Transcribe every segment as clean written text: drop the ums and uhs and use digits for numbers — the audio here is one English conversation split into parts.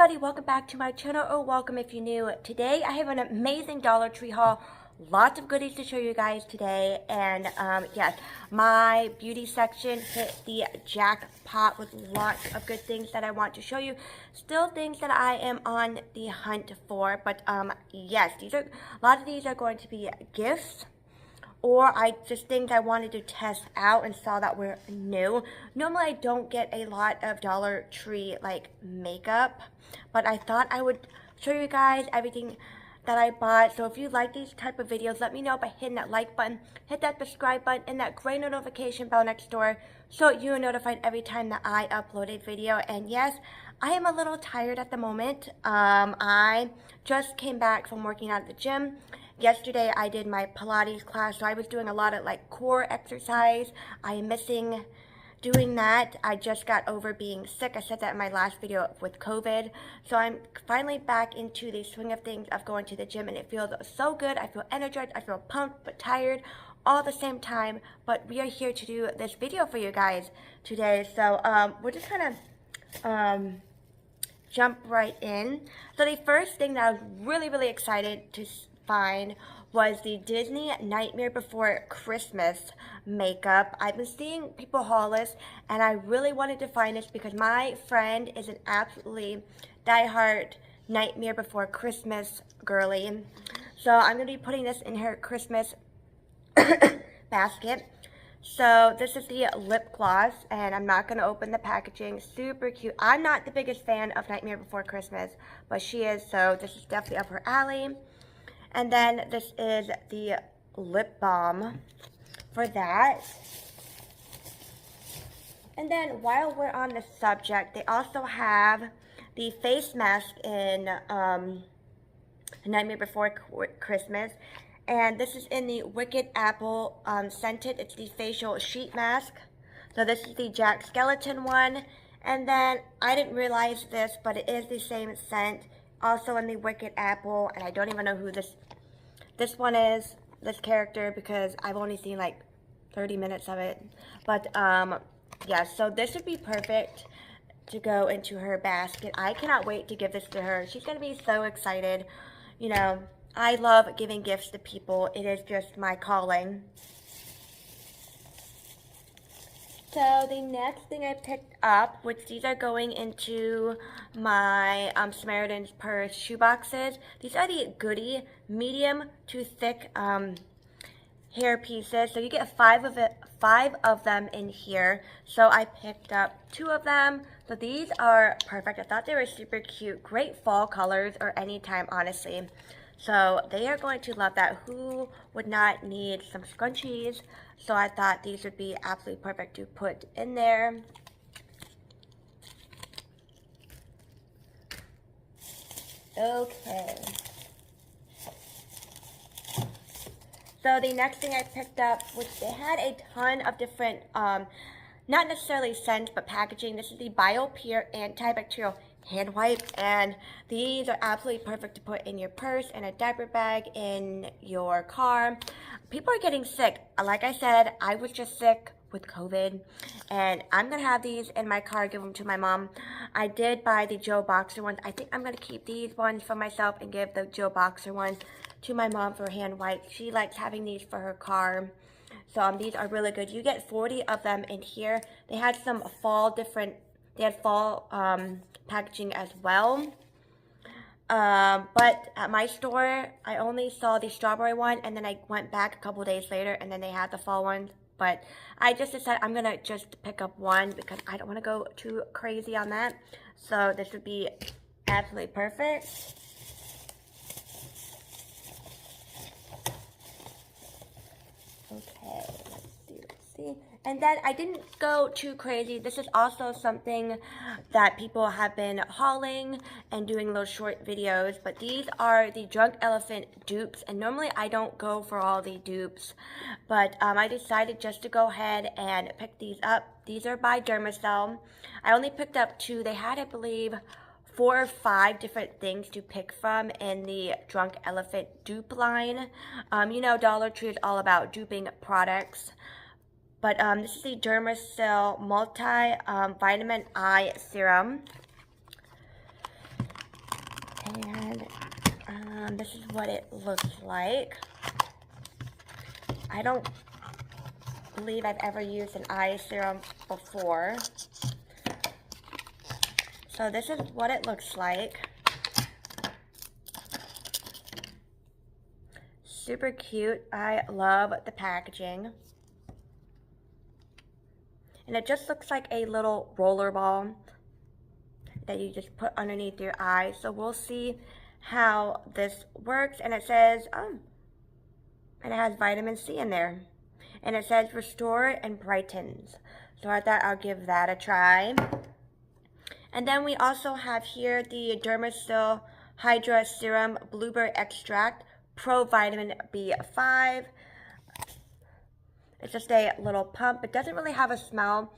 everybody, welcome back to my channel, or welcome if you're new. Today I have an amazing Dollar Tree haul. Lots of goodies to show you guys today, and yes, my beauty section hit the jackpot with lots of good things that I want to show you. Still things that I am on the hunt for, but yes, a lot of these are going to be gifts, or just things I wanted to test out and saw that were new. Normally I don't get a lot of Dollar Tree like makeup, but I thought I would show you guys everything that I bought. So if you like these type of videos, let me know by hitting that like button, hit that subscribe button, and that gray notification bell next door so you're notified every time that I upload a video. And yes, I am a little tired at the moment. I just came back from working out at the gym. Yesterday I did my Pilates class, so I was doing a lot of like core exercise. I am missing doing that. I just got over being sick. I said that in my last video with COVID. So I'm finally back into the swing of things of going to the gym, and it feels so good. I feel energized, I feel pumped but tired all at the same time. But we are here to do this video for you guys today. So we're just kind of jump right in. So the first thing that I was really excited to find was the Disney Nightmare Before Christmas makeup. I've been seeing people haul this, and I really wanted to find this because my friend is an absolutely diehard Nightmare Before Christmas girly. So I'm going to be putting this in her Christmas basket. So this is the lip gloss, and I'm not going to open the packaging. Super cute. I'm not the biggest fan of Nightmare Before Christmas, but she is, so this is definitely up her alley. And then this is the lip balm for that. And then while we're on the subject, they also have the face mask in Nightmare Before Christmas. And this is in the Wicked Apple scented. It's the facial sheet mask. So this is the Jack Skellington one. And then I didn't realize this, but it is the same scent, also in the Wicked Apple. And I don't even know who this one is, this character, because I've only seen like 30 minutes of it. But yeah, so this would be perfect to go into her basket. I cannot wait to give this to her. She's gonna be so excited. You know, I love giving gifts to people. It is just my calling. So the next thing I picked up, which these are going into my Samaritan's Purse shoe boxes. These are the Goody medium to thick hair pieces. So you get five of them in here. So I picked up 2 of them. So these are perfect. I thought they were super cute. Great fall colors, or anytime, honestly. So they are going to love that. Who would not need some scrunchies? So I thought these would be absolutely perfect to put in there. Okay. So the next thing I picked up, which they had a ton of different, not necessarily scents, but packaging. This is the BioPure antibacterial hand wipe, and these are absolutely perfect to put in your purse, in a diaper bag, in your car. People are getting sick. Like I said, I was just sick with COVID, and I'm gonna have these in my car, give them to my mom. I did buy the Joe Boxer ones. I think I'm gonna keep these ones for myself and give the Joe Boxer ones to my mom for hand wipes. She likes having these for her car. So these are really good. You get 40 of them in here. They had some fall packaging as well. But at my store, I only saw the strawberry one, and then I went back a couple days later, and then they had the fall ones. But I just decided I'm gonna just pick up one because I don't want to go too crazy on that. So this would be absolutely perfect. Okay, let's see. And then I didn't go too crazy. This is also something that people have been hauling and doing little short videos. But these are the Drunk Elephant dupes. And normally I don't go for all the dupes. But I decided just to go ahead and pick these up. These are by Dermacell. I only picked up 2. They had, I believe, 4 or 5 different things to pick from in the Drunk Elephant dupe line. You know, Dollar Tree is all about duping products. But this is the Dermacell Multi Vitamin Eye Serum. And this is what it looks like. I don't believe I've ever used an eye serum before. So this is what it looks like. Super cute. I love the packaging. And it just looks like a little roller ball that you just put underneath your eye. So we'll see how this works. And it says, and it has vitamin C in there. And it says restore and brightens. So I thought I'll give that a try. And then we also have here the Dermasil Hydra Serum Blueberry Extract Pro Vitamin B5. It's just a little pump. It doesn't really have a smell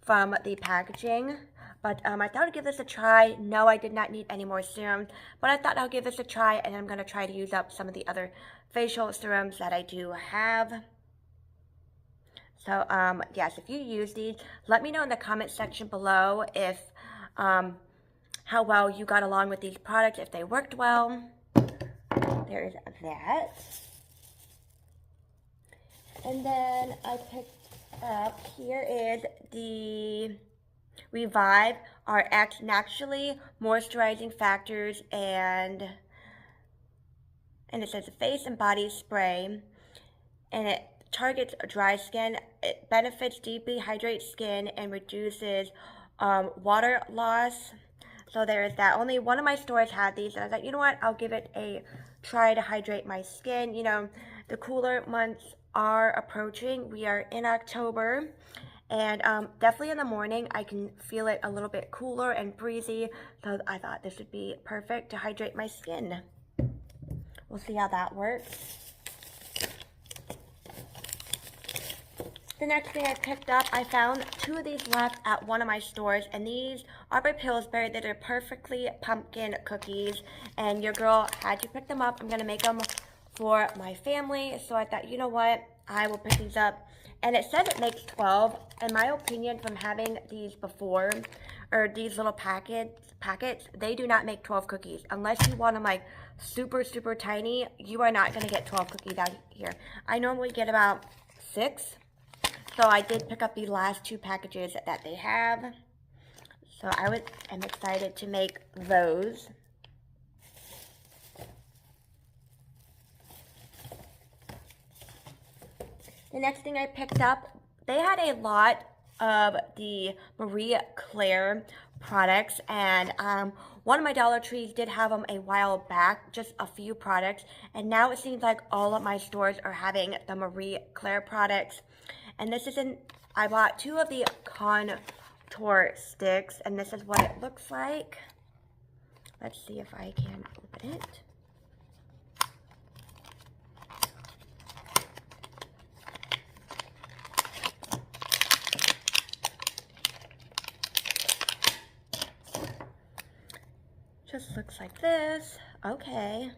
from the packaging, but I thought I'd give this a try. No, I did not need any more serums, but I thought I'll give this a try, and I'm going to try to use up some of the other facial serums that I do have. So, yes, if you use these, let me know in the comment section below if how well you got along with these products, if they worked well. There is that. And then I picked up, here is the Revive RX Naturally Moisturizing Factors, and it says face and body spray, and it targets dry skin. It benefits deeply, hydrates skin, and reduces water loss. So there is that. Only one of my stores had these, and I thought, you know what, I'll give it a try to hydrate my skin. You know, the cooler months are approaching. We are in October, and definitely in the morning I can feel it a little bit cooler and breezy, so I thought this would be perfect to hydrate my skin. We'll see how that works. The next thing I picked up, I found 2 of these left at one of my stores, and these are by Pillsbury. They're perfectly pumpkin cookies, and your girl had to pick them up. I'm going to make them for my family, so I thought, you know what, I will pick these up. And it says it makes 12. In my opinion, from having these before, or these little packets, they do not make 12 cookies. Unless you want them like super, super tiny, you are not going to get 12 cookies out here. I normally get about 6. So I did pick up the last 2 packages that they have. So I am excited to make those. The next thing I picked up, they had a lot of the Marie Claire products, and one of my Dollar Trees did have them a while back, just a few products, and now it seems like all of my stores are having the Marie Claire products. And this is I bought 2 of the contour sticks, and this is what it looks like. Let's see if I can open it. Just looks like this. Okay.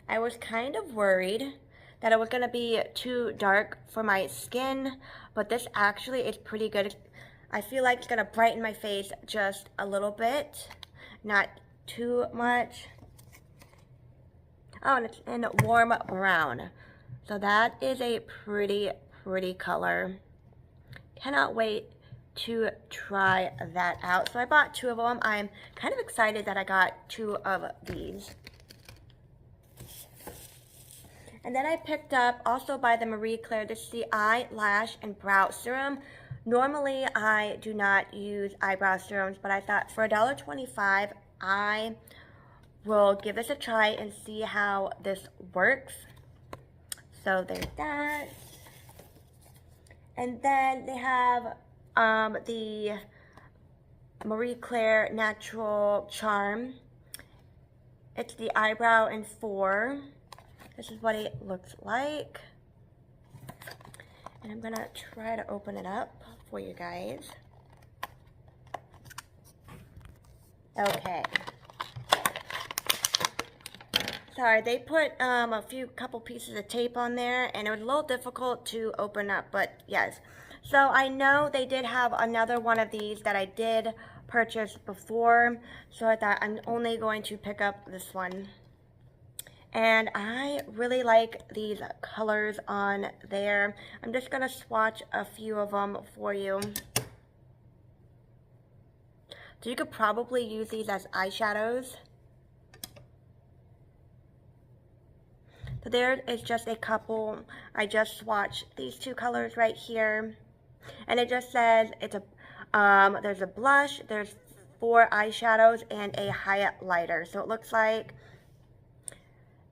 I was kind of worried that it was going to be too dark for my skin, but this actually is pretty good. I feel like it's going to brighten my face just a little bit, not too much. Oh, and it's in warm brown. So that is a pretty color. Cannot wait to try that out. So I bought 2 of them. I'm kind of excited that I got 2 of these. And then I picked up, also by the Marie Claire, this is the Eyelash and Brow Serum. Normally, I do not use eyebrow serums, but I thought for $1.25, I will give this a try and see how this works. So there's that. And then they have the Marie Claire Natural Charm. It's the Eyebrow in 4. This is what it looks like. And I'm going to try to open it up for you guys. Okay. Sorry, they put a couple pieces of tape on there, and it was a little difficult to open up, but yes. So I know they did have another one of these that I did purchased before, so I thought I'm only going to pick up this one. And I really like these colors on there. I'm just going to swatch a few of them for you. So you could probably use these as eyeshadows. So there is just a couple. I just swatched these two colors right here. And it just says it's a, there's a blush, there's 4 eyeshadows, and a highlighter. So it looks like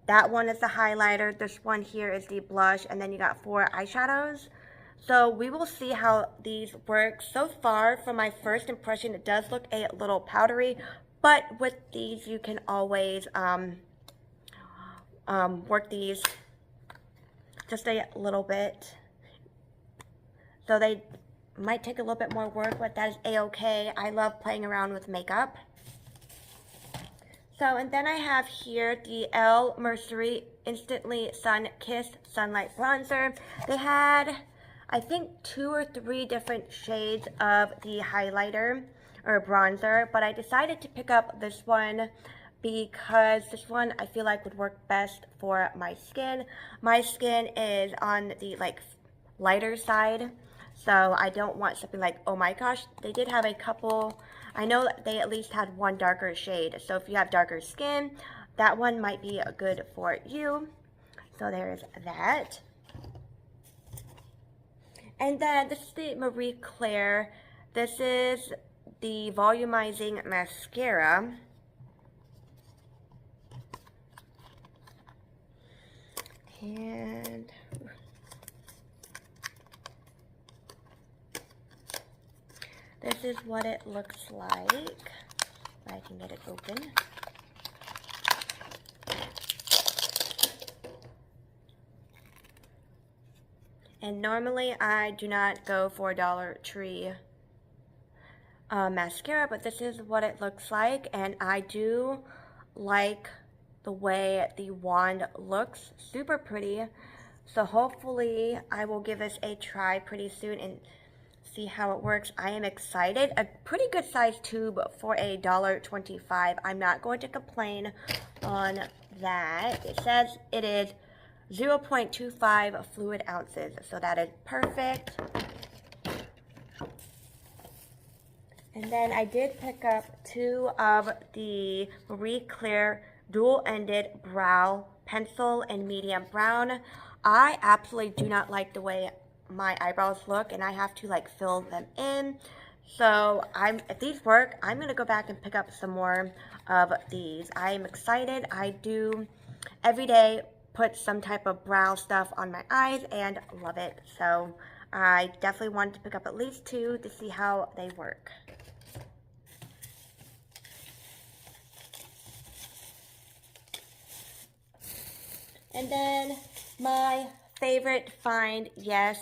that one is the highlighter, this one here is the blush, and then you got 4 eyeshadows. So we will see how these work. So far, from my first impression, it does look a little powdery, but with these, you can always work these just a little bit. So they might take a little bit more work, but that is a-okay. I love playing around with makeup. So, and then I have here the Elle Mercury Instantly Sun Kissed Sunlight Bronzer. They had, I think, 2 or 3 different shades of the highlighter or bronzer, but I decided to pick up this one because this one I feel like would work best for my skin. My skin is on the lighter side, so I don't want something like, oh my gosh, they did have a couple. I know that they at least had 1 darker shade, so if you have darker skin, that one might be good for you. So there's that. And then this is the Marie Claire. This is the volumizing mascara. And this is what it looks like. If I can get it open. And normally I do not go for Dollar Tree mascara, but this is what it looks like. And I do like the way the wand looks. Super pretty. So hopefully I will give this a try pretty soon and see how it works. I am excited. A pretty good size tube for $1.25. I'm not going to complain on that. It says it is 0.25 fluid ounces, so that is perfect. And then I did pick up 2 of the Marie Claire dual-ended brow pencil in medium brown. I absolutely do not like the way my eyebrows look, and I have to fill them in. So if these work, I'm going to go back and pick up some more of these. I am excited. I do every day put some type of brow stuff on my eyes and love it. So I definitely wanted to pick up at least 2 to see how they work. And then my favorite find, yes,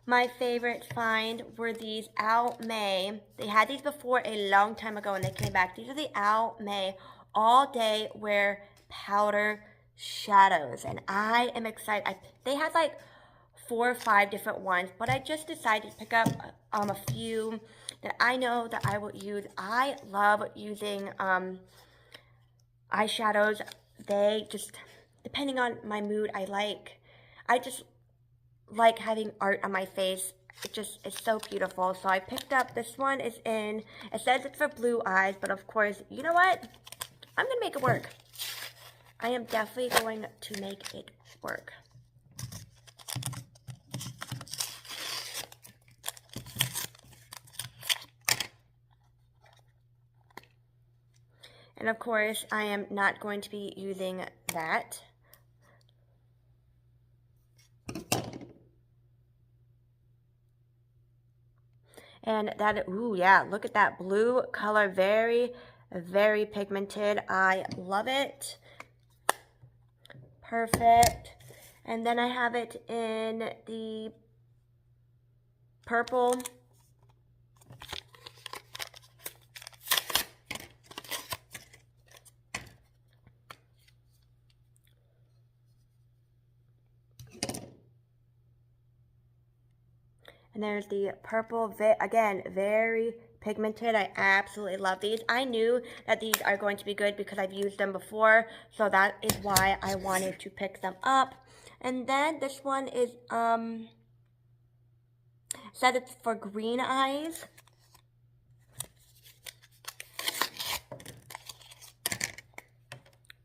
my favorite find were these Al May. They had these before a long time ago and they came back. These are the Al May All Day Wear Powder Shadows. And I am excited. They had 4 or 5 different ones, but I just decided to pick up a few that I know that I will use. I love using eyeshadows. They just, depending on my mood, I just like having art on my face. It just is so beautiful. So I picked up, this one is in, it says it's for blue eyes, but of course, you know what? I'm going to make it work. I am definitely going to make it work. And of course, I am not going to be using that. And that, ooh, yeah, look at that blue color. Very, very pigmented. I love it. Perfect. And then I have it in the purple. And there's the purple, again, very pigmented. I absolutely love these. I knew that these are going to be good because I've used them before, so that is why I wanted to pick them up. And then this one is said it's for green eyes.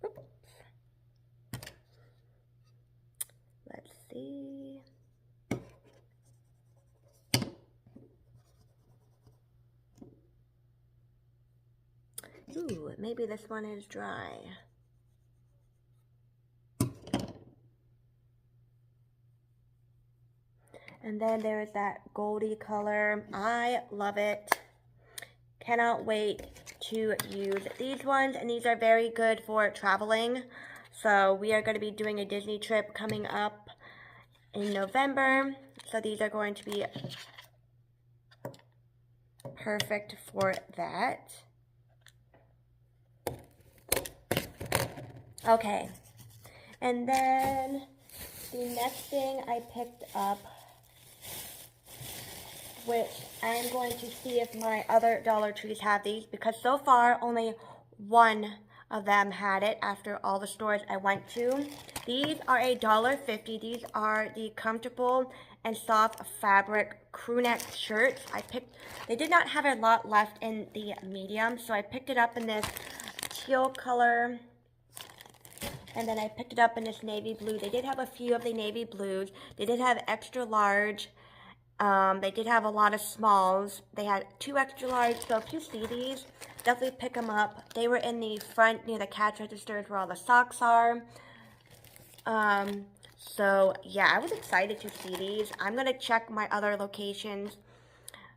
Oops. Let's see. Ooh, maybe this one is dry. And then there's that goldy color. I love it. Cannot wait to use these ones. And these are very good for traveling. So we are going to be doing a Disney trip coming up in November. So these are going to be perfect for that. Okay. And then the next thing I picked up, which I'm going to see if my other Dollar Trees have these, because so far only one of them had it after all the stores I went to. These are $1.50. These are the comfortable and soft fabric crew neck shirts. They did not have a lot left in the medium, so I picked it up in this teal color. And then I picked it up in this navy blue. They did have a few of the navy blues. They did have extra large. They did have a lot of smalls. They had 2 extra large, so if you see these, definitely pick them up. They were in the front near the cash registers where all the socks are. So yeah, I was excited to see these. I'm going to check my other locations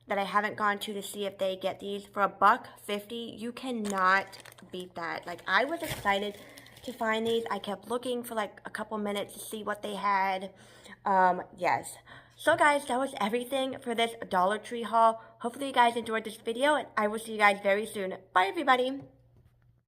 that I haven't gone to see if they get these for $1.50. You cannot beat that. Like, I was excited to find these. I kept looking for like a couple minutes to see what they had. Yes. So guys, that was everything for this Dollar Tree haul. Hopefully you guys enjoyed this video, and I will see you guys very soon. Bye everybody.